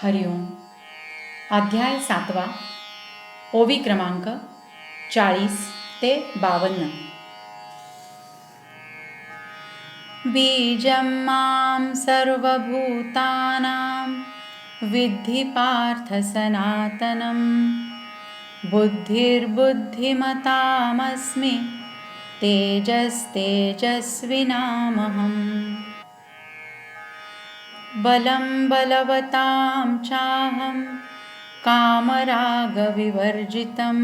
हरिओम. अध्याय 7. ओवी क्रमांक 40 ते 52. बीजं मां सर्वभूतानां विद्धि पार्थ सनातनं. बुद्धिर्बुद्धिमतामस्मि तेजस्तेजस्विनामहम्. बलं बलवतां चाहं कामरागविवर्जितं.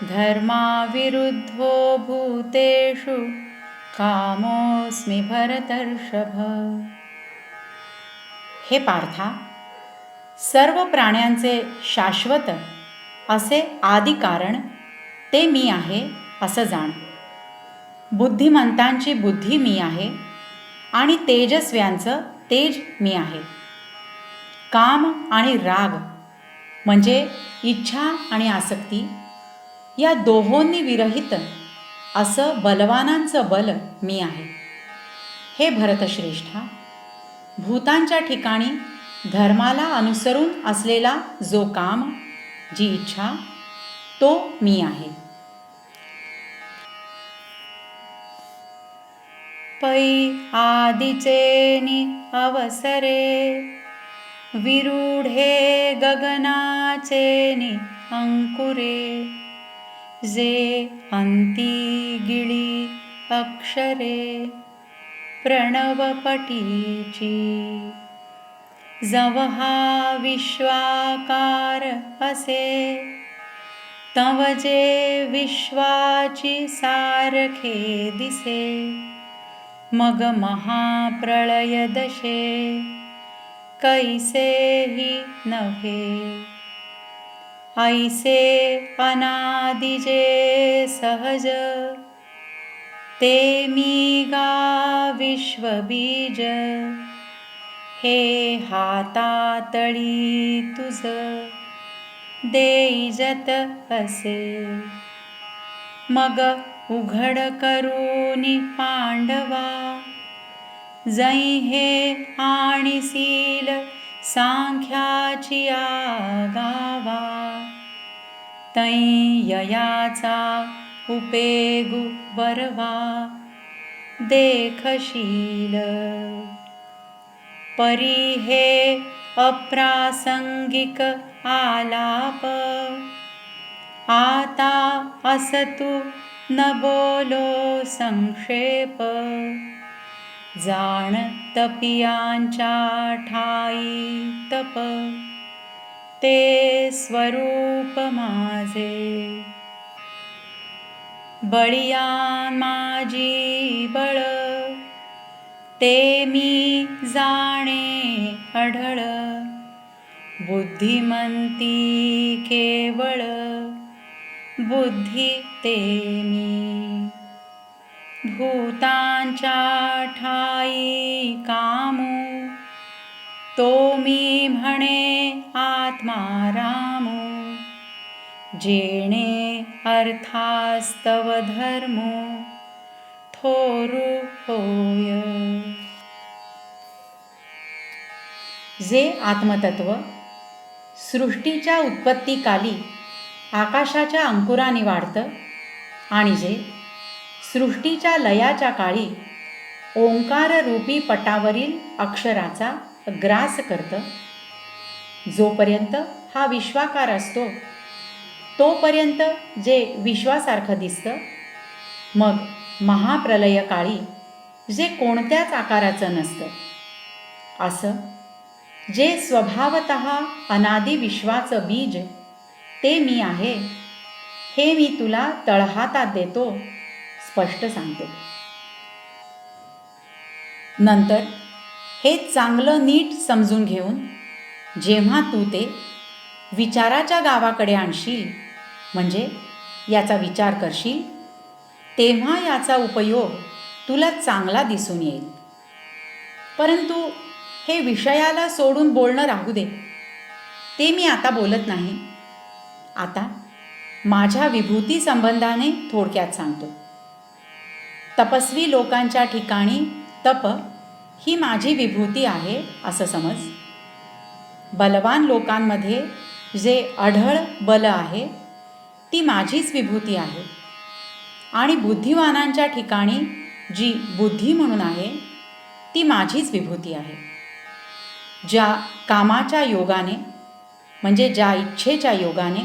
धर्माविरुद्धो भूतेषु कामोऽस्मि भरतर्षभ. हे पार्था, सर्व प्राण्यांचे शाश्वत असे आदि कारण ते मी आहे असं जाण. बुद्धिमंतांची बुद्धी मी आहे आणि तेजस्व्यांचं तेज मी आहे. काम आणि राग म्हणजे इच्छा आणि आसक्ती या दोहोंनी विरहित असं बलवानांचं बल मी आहे. हे भरतश्रेष्ठा, भूतांच्या ठिकाणी धर्माला अनुसरून असलेला जो काम, जी इच्छा, तो मी आहे. पै आदिचेनि अवसरे विरूढे गगनाचेनि अंकुरे. जे अंती गिळी अक्षरे प्रणवपटीची. जवहा विश्वाकार असे तव जे विश्वाची सारखे दिसे. मग महाप्रलय दशे कैसेही नव्हे. ऐसे अनादिजे सहज ते मी गा विश्वबीज. हे हातातळी तुझ देईजत असे. मग उघड करूनी पांडवा जै हे आणीसील सांख्याची आगावा. तै ययाचा उपेगु बरवा देखशील. परी हे अप्रासंगिक आलाप आता असतु न बोलो संक्षेप. जाण तपियांच्या ठाई तप ते स्वरूप माझे. बळिया माझी बळ ते मी जाणे अढळ. बुद्धिमंती केवळ बुद्धी ते मी. भूतांच्या ठाई कामू तो मी म्हणे आत्मा रामू. जेणे अर्थास्तव धर्मो थोरू होय. जे आत्मतत्व सृष्टीच्या उत्पत्तीकाली आकाशाच्या अंकुराने वाढतं आणि जे सृष्टीच्या लयाच्या काळी ओंकाररूपी पटावरील अक्षराचा ग्रास करतं. जोपर्यंत हा विश्वाकार असतो तोपर्यंत जे विश्वासारखं दिसतं, मग महाप्रलय काळी जे कोणत्याच आकाराचं नसतं, असं जे स्वभावतः अनादि विश्वाचं बीज ते मी आहे, हे मी तुला तळहातात देतो, स्पष्ट सांगतो. नंतर हे चांगलं नीट समजून घेऊन जेव्हा तू ते विचाराच्या गावाकडे आणशील, म्हणजे याचा विचार करशील, तेव्हा याचा उपयोग तुला चांगला दिसून येईल. परंतु हे विषयाला सोडून बोलणं राहू दे, ते मी आता बोलत नाही. आता माझ्या विभूती संबंधाने थोडक्यात सांगतो. तपस्वी लोकांच्या ठिकाणी तप ही माझी विभूती आहे असं समज. बलवान लोकांमध्ये जे अढळ बल आहे ती माझीच विभूती आहे आणि बुद्धिवानांच्या ठिकाणी जी बुद्धी म्हणून आहे ती माझीच विभूती आहे. ज्या कामाच्या योगाने म्हणजे ज्या इच्छेच्या योगाने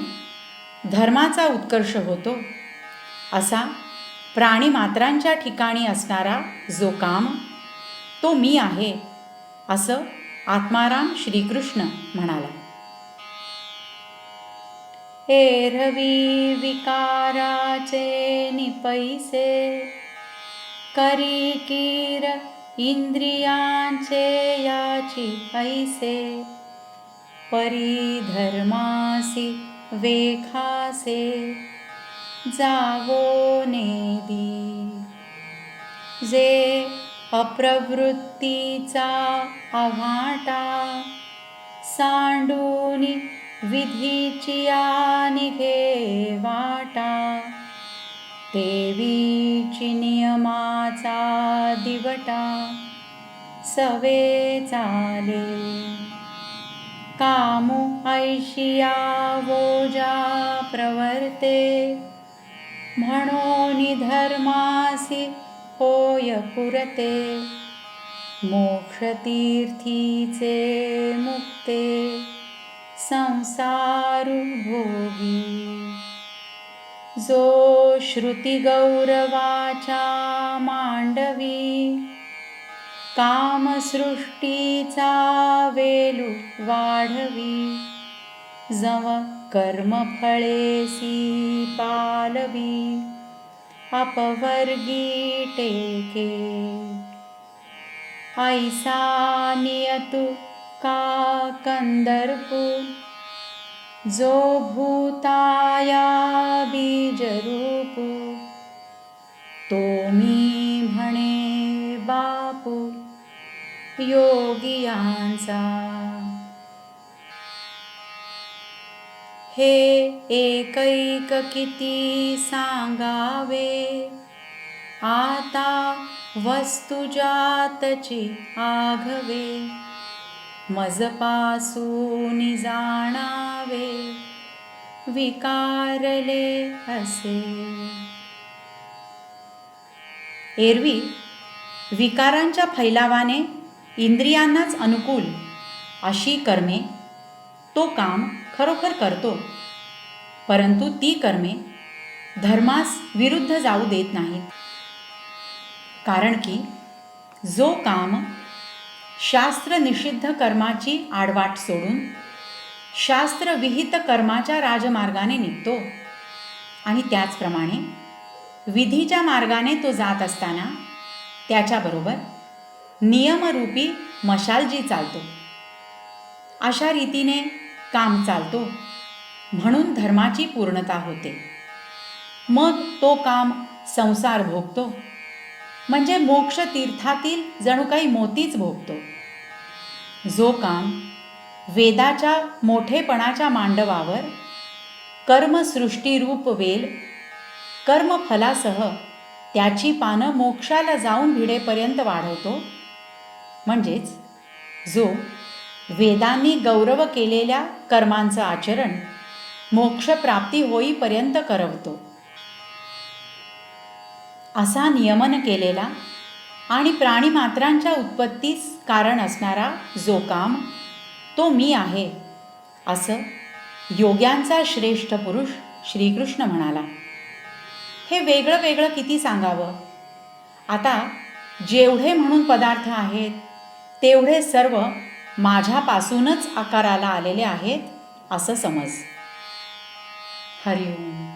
धर्माचा उत्कर्ष होतो असा प्राणीमात्रांच्या ठिकाणी असणारा जो काम तो मी आहे असं आत्माराम श्रीकृष्ण म्हणाला. एरवी विकाराचे निपैसे करी कीर इंद्रियांचे याची ऐसे परिधर्मासी वेखासे जावो नेदी. जे अप्रवृत्तीचा आव्हाटा सांडूनी विधीचिया निघे वाटा देवीची नियमाचा दिवटा सवे चाले. कामो ऐशिया वोजा प्रवर्ते म्हणोनी धर्मासी होय पुरते. मोक्षतीर्थीचे मुक्ते संसारू भोगी. जो श्रुती गौरवाचा मांडवी कामसृष्टीचा वेलू वाढवी. जव कर्मफळेसी पालवी अपवर्गी टेके. ऐसा नियतु का कंदर्पू जो भूताया बीजरूपू. तो मी म्हणे बापू योगियांचा. हे एकैक किती सांगावे आता वस्तुजातची आघवे. मजपासून जाणावे विकारले असे. एरवी विकारांच्या फैलावाने इंद्रियांनाच अनुकूल अशी कर्मे तो काम खरोखर करतो, परंतु ती कर्मे धर्मास विरुद्ध जाऊ देत नाहीत. कारण की जो काम शास्त्र निषिद्ध कर्माची आडवाट सोडून शास्त्रविहित कर्माच्या राजमार्गाने निघतो आणि त्याचप्रमाणे विधीच्या मार्गाने तो जात असताना त्याच्याबरोबर नियमरूपी मशालजी चालतो. अशा रीतीने काम चालतो म्हणून धर्माची पूर्णता होते. मग तो काम संसार भोगतो म्हणजे मोक्ष तीर्थातील जणू काही मोतीच भोगतो. जो काम वेदाच्या मोठेपणाच्या मांडवावर कर्मसृष्टीरूप वेल कर्मफलासह त्याची पानं मोक्षाला जाऊन भिडेपर्यंत वाढवतो, म्हणजेच जो वेदांनी गौरव केलेल्या कर्मांचं आचरण मोक्षप्राप्ती होईपर्यंत करवतो, असा नियमन केलेला आणि प्राणीमात्रांच्या उत्पत्तीस कारण असणारा जो काम तो मी आहे असं योग्यांचा श्रेष्ठ पुरुष श्रीकृष्ण म्हणाला. हे वेगळं वेगळं किती सांगावं. आता जेवढे म्हणून पदार्थ आहेत तेवढे सर्व माझ्यापासूनच आकाराला आलेले आहेत असं समज. हरिओम.